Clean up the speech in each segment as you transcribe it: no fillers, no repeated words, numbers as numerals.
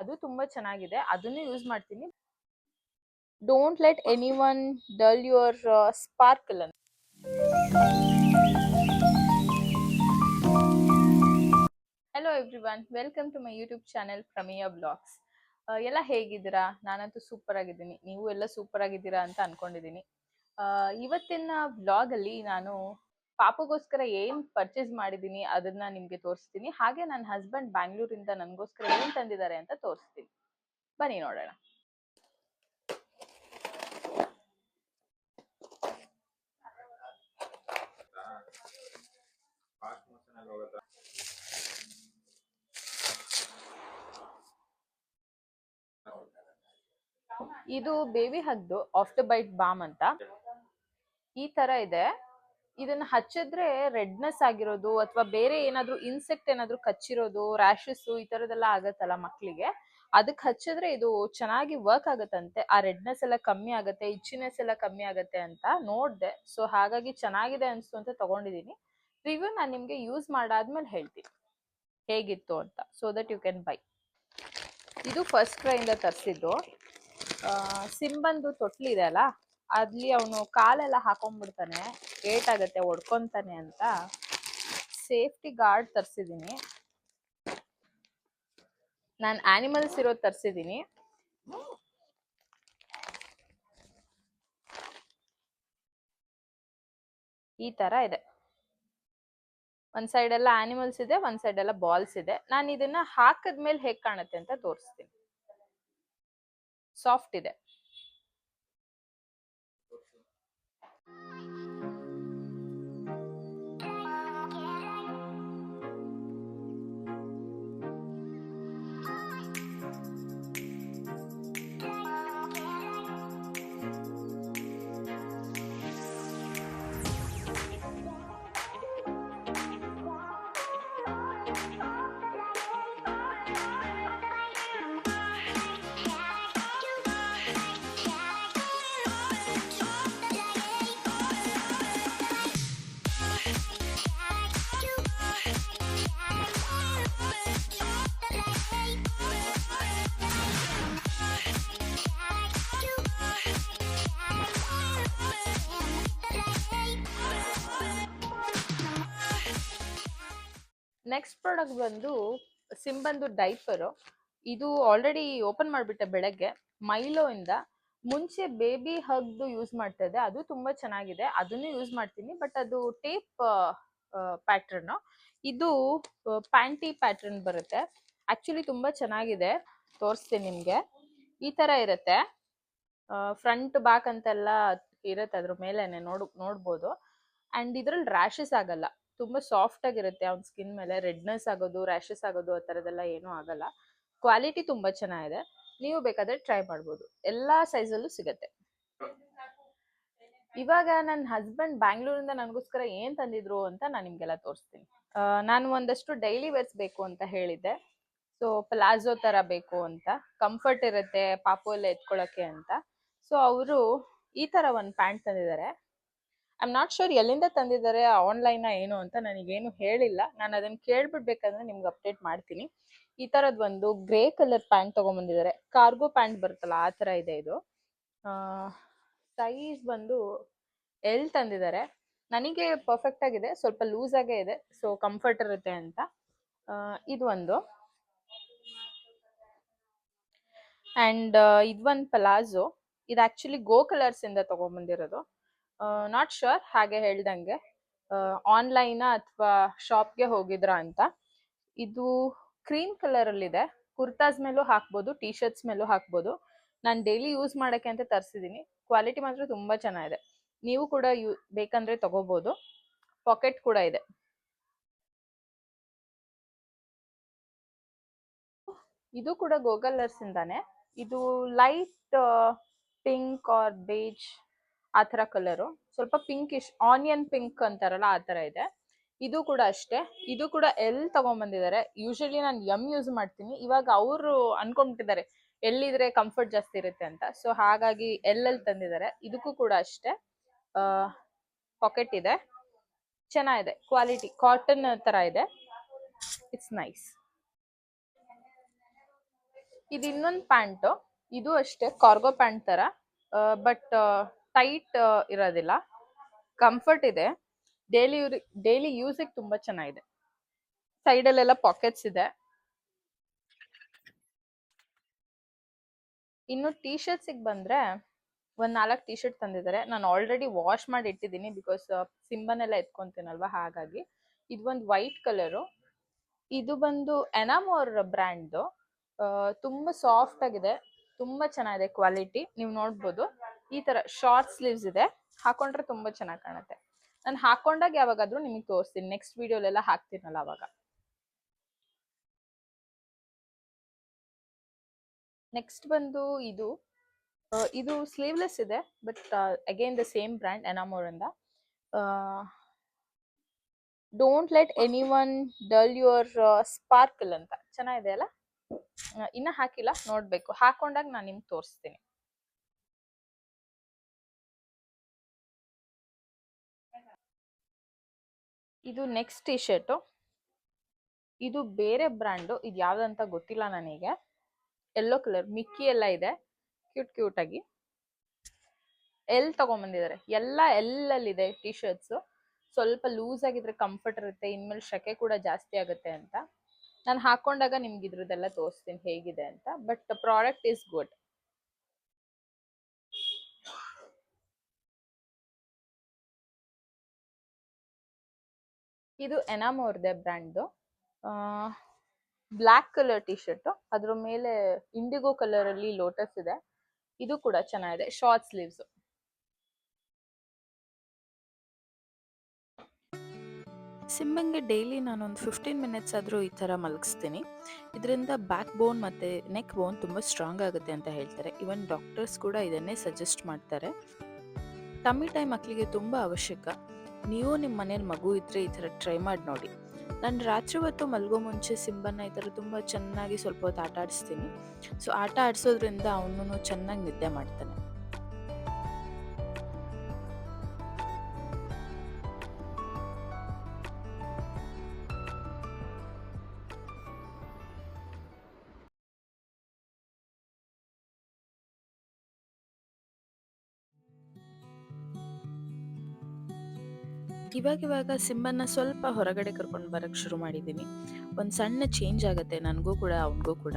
ಅದು ತುಂಬಾ ಚೆನ್ನಾಗಿದೆ, ಅದನ್ನು ಯೂಸ್ ಮಾಡ್ತೀನಿ. Don't let anyone dull your sparkle ಅಂತ. Hello everyone, welcome to my YouTube channel Prameya blogs. ಎಲ್ಲ ಹೇಗಿದ್ದೀರಾ? ನಾನಂತೂ ಸೂಪರ್ ಆಗಿದ್ದೀನಿ, ನೀವು ಎಲ್ಲ ಸೂಪರ್ ಆಗಿದ್ದೀರಾ ಅಂತ ಅನ್ಕೊಂಡಿದ್ದೀನಿ. ಇವತ್ತಿನ ವ್ಲಾಗ್ ಅಲ್ಲಿ ನಾನು ಪಾಪಗೋಸ್ಕರ ಏನ್ ಪರ್ಚೇಸ್ ಮಾಡಿದೀನಿ ಅದನ್ನ ನಿಮ್ಗೆ ತೋರಿಸ್ತೀನಿ. ಹಾಗೆ ನನ್ನ ಹಸ್ಬೆಂಡ್ ಬ್ಯಾಂಗ್ಳೂರಿಂದ ನನಗೋಸ್ಕರ ಏನ್ ತಂದಿದ್ದಾರೆ ಅಂತ ತೋರಿಸ್ತೀನಿ. ಬನ್ನಿ ನೋಡೋಣ. ಇದು ಬೇಬಿ ಹಗ್ದು ಆಫ್ಟರ್ ಬೈಟ್ ಬಾಮ್ ಅಂತ ಈ ತರ ಇದೆ. ಇದನ್ನ ಹಚ್ಚಿದ್ರೆ ರೆಡ್ನೆಸ್ ಆಗಿರೋದು ಅಥವಾ ಬೇರೆ ಏನಾದ್ರು ಇನ್ಸೆಕ್ಟ್ ಏನಾದ್ರು ಕಚ್ಚಿರೋದು, ರ್ಯಾಶಸ್ ಈ ತರದೆಲ್ಲ ಆಗತ್ತಲ್ಲ ಮಕ್ಳಿಗೆ, ಅದಕ್ಕೆ ಹಚ್ಚಿದ್ರೆ ಇದು ಚೆನ್ನಾಗಿ ವರ್ಕ್ ಆಗತ್ತಂತೆ. ಆ ರೆಡ್ನೆಸ್ ಎಲ್ಲ ಕಮ್ಮಿ ಆಗತ್ತೆ, ಇಚ್ಚಿನೆಸ್ ಎಲ್ಲ ಕಮ್ಮಿ ಆಗತ್ತೆ ಅಂತ ನೋಡ್ದೆ. ಸೊ ಹಾಗಾಗಿ ಚೆನ್ನಾಗಿದೆ ಅನ್ಸ್ತು ಅಂತ ತಗೊಂಡಿದೀನಿ. ರಿವ್ಯೂ ನಾನು ನಿಮ್ಗೆ ಯೂಸ್ ಮಾಡಾದ್ಮೇಲೆ ಹೇಳ್ತೀನಿ ಹೇಗಿತ್ತು ಅಂತ, so that you can buy. ಇದು ಫಸ್ಟ್ ಕ್ರೈ ಇಂದ ತರಿಸಿದ್ದು. ಸಿಂಬಂದು ತೊಟ್ಲಿದೆ ಅಲ್ಲ, ಅಲ್ಲಿ ಅವನು ಕಾಲೆಲ್ಲ ಹಾಕೊಂಡ್ಬಿಡ್ತಾನೆ, ಏಟಾಗತ್ತೆ, ಒಡ್ಕೊಂತಾನೆ ಅಂತ ಸೇಫ್ಟಿ ಗಾರ್ಡ್ ತರಿಸಿದೀನಿ. ನಾನು ಆನಿಮಲ್ಸ್ ಇರೋದು ತರಿಸಿದೀನಿ. ಈ ತರ ಇದೆ, ಒಂದ್ ಸೈಡ್ ಎಲ್ಲ ಆನಿಮಲ್ಸ್ ಇದೆ, ಒಂದ್ ಸೈಡ್ ಎಲ್ಲ ಬಾಲ್ಸ್ ಇದೆ. ನಾನು ಇದನ್ನ ಹಾಕದ್ಮೇಲೆ ಹೇಗ್ ಕಾಣುತ್ತೆ ಅಂತ ತೋರಿಸ್ತೀನಿ. ಸಾಫ್ಟ್ ಇದೆ. ನೆಕ್ಸ್ಟ್ ಪ್ರಾಡಕ್ಟ್ ಬಂದು ಸಿಂಬಂದು ಡೈಪರು. ಇದು ಆಲ್ರೆಡಿ ಓಪನ್ ಮಾಡಿಬಿಟ್ಟೆ ಬೆಳಗ್ಗೆ. ಮೈಲೋ ಇಂದ ಮುಂಚೆ ಬೇಬಿ ಹಗ್ದು ಯೂಸ್ ಮಾಡ್ತಾ ಇದ್ದೆ, ಅದು ತುಂಬಾ ಚೆನ್ನಾಗಿದೆ, ಅದನ್ನು ಯೂಸ್ ಮಾಡ್ತೀನಿ. ಬಟ್ ಅದು ಟೇಪ್ ಪ್ಯಾಟರ್ನ್, ಇದು ಪ್ಯಾಂಟಿ ಪ್ಯಾಟರ್ನ್ ಬರುತ್ತೆ. ಆಕ್ಚುಲಿ ತುಂಬಾ ಚೆನ್ನಾಗಿದೆ, ತೋರಿಸ್ತೀನಿ ನಿಮ್ಗೆ. ಈ ತರ ಇರುತ್ತೆ, ಫ್ರಂಟ್ ಬ್ಯಾಕ್ ಅಂತೆಲ್ಲ ಇರುತ್ತೆ ಅದ್ರ ಮೇಲೆನೆ ನೋಡ್ಬೋದು. ಅಂಡ್ ಇದ್ರಲ್ಲಿ ರ್ಯಾಶಸ್ ಆಗಲ್ಲ, ತುಂಬಾ ಸಾಫ್ಟ್ ಆಗಿರುತ್ತೆ. ಅವ್ನ ಸ್ಕಿನ್ ಮೇಲೆ ರೆಡ್ನೆಸ್ ಆಗೋದು, ರ್ಯಾಶಸ್ ಆಗೋದು ಆ ತರದೆಲ್ಲ ಏನೂ ಆಗಲ್ಲ. ಕ್ವಾಲಿಟಿ ತುಂಬಾ ಚೆನ್ನಾಗಿದೆ, ನೀವು ಬೇಕಾದ್ರೆ ಟ್ರೈ ಮಾಡ್ಬೋದು. ಎಲ್ಲಾ ಸೈಜಲ್ಲೂ ಸಿಗತ್ತೆ. ಇವಾಗ ನನ್ನ ಹಸ್ಬೆಂಡ್ ಬ್ಯಾಂಗ್ಳೂರಿಂದ ನನಗೋಸ್ಕರ ಏನ್ ತಂದಿದ್ರು ಅಂತ ನಾನು ನಿಮ್ಗೆಲ್ಲ ತೋರಿಸ್ತೀನಿ. ನಾನು ಒಂದಷ್ಟು ಡೈಲಿ ವೇರ್ಸ್ ಬೇಕು ಅಂತ ಹೇಳಿದ್ದೆ. ಸೊ ಪ್ಲಾಜೋ ತರ ಬೇಕು ಅಂತ, ಕಂಫರ್ಟ್ ಇರುತ್ತೆ ಪಾಪು ಎಲ್ಲ ಎತ್ಕೊಳಕ್ಕೆ ಅಂತ. ಸೊ ಅವರು ಈ ತರ ಒಂದು ಪ್ಯಾಂಟ್ ತಂದಿದ್ದಾರೆ. ಐ ಆಮ್ ನಾಟ್ ಶೋರ್ ಎಲ್ಲಿಂದ ತಂದಿದ್ದಾರೆ, ಆನ್ಲೈನ್ ಏನು ಅಂತ ನನಗೇನು ಹೇಳಿಲ್ಲ. ನಾನು ಅದನ್ನ ಕೇಳ್ಬಿಡ್ಬೇಕಂದ್ರೆ ನಿಮ್ಗೆ ಅಪ್ಡೇಟ್ ಮಾಡ್ತೀನಿ. ಈ ತರದ್ ಒಂದು ಗ್ರೇ ಕಲರ್ ಪ್ಯಾಂಟ್ ತಗೊಂಡ್ಬಂದಿದ್ದಾರೆ, ಕಾರ್ಗೋ ಪ್ಯಾಂಟ್ ಬರುತ್ತಲ್ಲ ಆ ತರ ಇದೆ ಇದು. ಸೈಜ್ ಬಂದು ಎಲ್ ತಂದಿದ್ದಾರೆ. ನನಗೆ ಪರ್ಫೆಕ್ಟ್ ಆಗಿದೆ, ಸ್ವಲ್ಪ ಲೂಸ್ ಆಗೇ ಇದೆ, ಸೊ ಕಂಫರ್ಟ್ ಇರುತ್ತೆ ಅಂತ. ಇದು ಒಂದು, ಅಂಡ್ ಇದೊಂದು ಪಲಾಜೋ. ಇದು ಆಕ್ಚುಲಿ ಗೋ ಕಲರ್ಸ್ ಇಂದ ತಗೊಂಡ್ಬಂದಿರೋದು. ನಾಟ್ ಶೋರ್, ಹಾಗೆ ಹೇಳ್ದಂಗೆ ಆನ್ಲೈನ್ ಅಥವಾ ಶಾಪ್ಗೆ ಹೋಗಿದ್ರ ಅಂತ. ಇದು ಕ್ರೀಮ್ ಕಲರ್ ಅಲ್ಲಿ ಇದೆ, ಕುರ್ತಾಸ್ ಮೇಲೂ ಹಾಕ್ಬೋದು, ಟಿ ಶರ್ಟ್ಸ್ ಮೇಲೂ ಹಾಕ್ಬೋದು. ನಾನು ಡೈಲಿ ಯೂಸ್ ಮಾಡಕ್ಕೆ ಅಂತ ತರಿಸಿದೀನಿ. ಕ್ವಾಲಿಟಿ ಮಾತ್ರ ತುಂಬಾ ಚೆನ್ನಾಗಿದೆ, ನೀವು ಕೂಡ ಬೇಕಂದ್ರೆ ತಗೋಬಹುದು. ಪಾಕೆಟ್ ಕೂಡ ಇದೆ. ಇದು ಕೂಡ ಗೋ ಕಲರ್ಸ್ ಇಂದಾನೆ. ಇದು ಲೈಟ್ ಪಿಂಕ್ ಆರ್ ಬೇಜ್ ಆ ತರ ಕಲರು, ಸ್ವಲ್ಪ ಪಿಂಕಿಶ್, ಆನಿಯನ್ ಪಿಂಕ್ ಅಂತಾರಲ್ಲ ಆ ತರ ಇದೆ. ಇದು ಕೂಡ ಅಷ್ಟೇ, ಇದು ಕೂಡ ಎಲ್ ತಗೊಂಡ್ಬಂದಿದ್ದಾರೆ. ಯೂಶಲಿ ನಾನು ಎಮ್ ಯೂಸ್ ಮಾಡ್ತೀನಿ, ಇವಾಗ ಅವರು ಅನ್ಕೊಂಡ್ಬಿಟ್ಟಿದ್ದಾರೆ ಎಲ್ಲಿದ್ರೆ ಕಂಫರ್ಟ್ ಜಾಸ್ತಿ ಇರುತ್ತೆ ಅಂತ. ಸೊ ಹಾಗಾಗಿ ಎಲ್ ತಂದಿದ್ದಾರೆ. ಇದಕ್ಕೂ ಕೂಡ ಅಷ್ಟೇ ಪಾಕೆಟ್ ಇದೆ, ಚೆನ್ನಾಗಿದೆ, ಕ್ವಾಲಿಟಿ ಕಾಟನ್ ತರ ಇದೆ, ಇಟ್ಸ್ ನೈಸ್. ಇದು ಇನ್ನೊಂದು ಪ್ಯಾಂಟ್. ಇದು ಅಷ್ಟೇ ಕಾರ್ಗೋ ಪ್ಯಾಂಟ್ ತರ, ಬಟ್ ಟೈಟ್ ಇರೋದಿಲ್ಲ, ಕಂಫರ್ಟ್ ಇದೆ. ಡೈಲಿ ಡೈಲಿ ಯೂಸಿಗೆ ತುಂಬಾ ಚೆನ್ನಾಗಿದೆ. ಸೈಡ್ ಅಲ್ಲೆಲ್ಲ ಪಾಕೆಟ್ಸ್ ಇದೆ. ಇನ್ನು ಟೀ ಶರ್ಟ್ಸಿಗೆ ಬಂದ್ರೆ ಒಂದ್ 4 ಟೀ ಶರ್ಟ್ ತಂದಿದ್ದಾರೆ. ನಾನು ಆಲ್ರೆಡಿ ವಾಶ್ ಮಾಡಿ ಇಟ್ಟಿದ್ದೀನಿ, ಬಿಕಾಸ್ ಸಿಂಬನೆಲ್ಲ ಎತ್ಕೊಂತೀನಲ್ವಾ, ಹಾಗಾಗಿ. ಇದು ಒಂದು ವೈಟ್ ಕಲರು. ಇದು ಬಂದು ಎನಾಮೋರ್ ಬ್ರ್ಯಾಂಡ್. ತುಂಬಾ ಸಾಫ್ಟ್ ಆಗಿದೆ, ತುಂಬಾ ಚೆನ್ನಾಗಿದೆ ಕ್ವಾಲಿಟಿ. ನೀವು ನೋಡ್ಬೋದು, ಈ ತರ ಶಾರ್ಟ್ ಸ್ಲೀವ್ಸ್ ಇದೆ. ಹಾಕೊಂಡ್ರೆ ತುಂಬಾ ಚೆನ್ನಾಗಿ ಕಾಣುತ್ತೆ. ನಾನು ಹಾಕೊಂಡಾಗ ಯಾವಾಗಾದ್ರೂ ನಿಮಗೆ ತೋರಿಸ್ತೀನಿ, ನೆಕ್ಸ್ಟ್ ವಿಡಿಯೋಲೆಲ್ಲ ಹಾಕ್ತೀನಲ್ಲ ಅವಾಗ. ನೆಕ್ಸ್ಟ್ ಬಂದು ಇದು ಸ್ಲೀವ್ಲೆಸ್ ಇದೆ, but again the same brand Enamor ಇಂದ. Don't let anyone dull your sparkle ಅಂತ ಚೆನ್ನಾಗಿದೆ ಅಲ್ಲ. ಇನ್ನ ಹಾಕಿಲ್ಲ, ನೋಡ್ಬೇಕು. ಹಾಕೊಂಡಾಗ ನಾನು ನಿಮ್ಗೆ ತೋರಿಸ್ತೀನಿ. ಇದು ನೆಕ್ಸ್ಟ್ ಟಿ ಶರ್ಟು. ಇದು ಬೇರೆ ಬ್ರ್ಯಾಂಡು, ಇದು ಯಾವ್ದಂತ ಗೊತ್ತಿಲ್ಲ ನನಗೆ. ಯೆಲ್ಲೋ ಕಲರ್ ಮಿಕ್ಕಿ ಎಲ್ಲ ಇದೆ, ಕ್ಯೂಟ್ ಆಗಿ. ತಗೊಂಡ್ಬಂದಿದ್ದಾರೆ. ಎಲ್ಲ ಎಲ್ಲಲ್ಲಿದೆ ಟಿ ಶರ್ಟ್ಸ್. ಸ್ವಲ್ಪ ಲೂಸ್ ಆಗಿದ್ರೆ ಕಂಫರ್ಟ್ ಇರುತ್ತೆ, ಇನ್ಮೇಲೆ ಶೆಕೆ ಕೂಡ ಜಾಸ್ತಿ ಆಗುತ್ತೆ ಅಂತ. ನಾನು ಹಾಕೊಂಡಾಗ ನಿಮ್ಗೆ ಇದ್ರದ್ದೆಲ್ಲ ತೋರಿಸ್ತೀನಿ ಹೇಗಿದೆ ಅಂತ. But product is good. ಇದು ಎನಾಮೋರ್ದೆ brand. Black colour T shirt, ಅದ್ರ ಮೇಲೆ ಇಂಡಿಗೋ ಕಲರ್ ಅಲ್ಲಿ ಲೋಟಸ್ ಇದೆ. ಇದು ಕೂಡ ಚೆನ್ನಾಗಿದೆ, ಶಾರ್ಟ್ ಸ್ಲೀವ್ಸ್. ಸಿಂಬಂಗೆ ಡೈಲಿ ನಾನೊಂದು 15 ಮಿನಿಟ್ಸ್ ಆದರೂ ಈ ಥರ ಮಲಗಿಸ್ತೀನಿ. ಇದರಿಂದ ಬ್ಯಾಕ್ ಬೋನ್ ಮತ್ತು ನೆಕ್ ಬೋನ್ ತುಂಬ ಸ್ಟ್ರಾಂಗ್ ಆಗುತ್ತೆ ಅಂತ ಹೇಳ್ತಾರೆ. ಇವನ್ ಡಾಕ್ಟರ್ಸ್ ಕೂಡ ಇದನ್ನೇ ಸಜೆಸ್ಟ್ ಮಾಡ್ತಾರೆ. ಟಮ್ಮಿ ಟೈಮ್ ಮಕ್ಕಳಿಗೆ ತುಂಬ ಅವಶ್ಯಕ. ನೀವು ನಿಮ್ಮ ಮನೇಲಿ ಮಗು ಇದ್ದರೆ ಈ ಥರ ಟ್ರೈ ಮಾಡಿ ನೋಡಿ. ನಾನು ರಾತ್ರಿ ಹೊತ್ತು ಮಲಗೋ ಮುಂಚೆ ಸಿಂಬನ್ನ ಈ ಥರ ತುಂಬ ಚೆನ್ನಾಗಿ ಸ್ವಲ್ಪ ಹೊತ್ತು ಆಟ ಆಡಿಸ್ತೀನಿ. ಸೊ ಆಟ ಆಡಿಸೋದ್ರಿಂದ ಅವನು ಚೆನ್ನಾಗಿ ನಿದ್ದೆ ಮಾಡ್ತಾನೆ. ಇವಾಗ ಸಿಂಬನ್ನ ಸ್ವಲ್ಪ ಹೊರಗಡೆ ಕರ್ಕೊಂಡು ಬರೋಕ್ಕೆ ಶುರು ಮಾಡಿದ್ದೀನಿ. ಒಂದು ಸಣ್ಣ ಚೇಂಜ್ ಆಗುತ್ತೆ ನನಗೂ ಕೂಡ ಅವನಿಗೂ ಕೂಡ.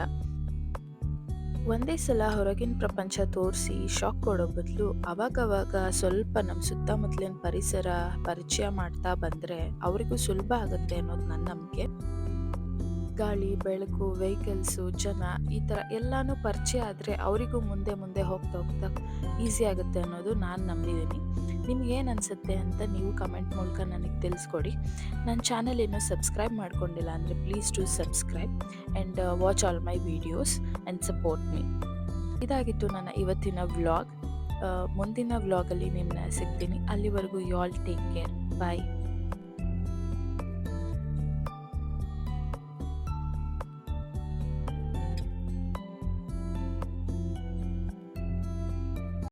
ಒಂದೇ ಸಲ ಹೊರಗಿನ ಪ್ರಪಂಚ ತೋರಿಸಿ ಶಾಕ್ ಕೊಡೋ ಬದಲು ಅವಾಗವಾಗ ಸ್ವಲ್ಪ ನಮ್ಮ ಸುತ್ತಮುತ್ತಲಿನ ಪರಿಸರ ಪರಿಚಯ ಮಾಡ್ತಾ ಬಂದರೆ ಅವರಿಗೂ ಸುಲಭ ಆಗುತ್ತೆ ಅನ್ನೋದು ನನ್ನ ನಂಬಿಕೆ. ಗಾಳಿ, ಬೆಳಕು, ವೆಹಿಕಲ್ಸು, ಜನ ಈ ಥರ ಎಲ್ಲನೂ ಪರಿಚಯ ಆದರೆ ಅವರಿಗೂ ಮುಂದೆ ಹೋಗ್ತಾ ಈಸಿ ಆಗುತ್ತೆ ಅನ್ನೋದು ನಾನು ನಂಬಿದ್ದೀನಿ. ನಿಮ್ಗೇನು ಅನಿಸುತ್ತೆ ಅಂತ ನೀವು ಕಮೆಂಟ್ ಮೂಲಕ ನನಗೆ ತಿಳಿಸ್ಕೊಡಿ. ನನ್ನ ಚಾನಲ್ ಇನ್ನೂ ಸಬ್ಸ್ಕ್ರೈಬ್ ಮಾಡ್ಕೊಂಡಿಲ್ಲ ಅಂದರೆ please do subscribe and watch all my videos and support me. ಇದಾಗಿತ್ತು ನನ್ನ ಇವತ್ತಿನ ವ್ಲಾಗ್. ಮುಂದಿನ ವ್ಲಾಗಲ್ಲಿ ನಿಮ್ಮನ್ನ ಸಿಗ್ತೀನಿ. ಅಲ್ಲಿವರೆಗೂ you all take care. Bye.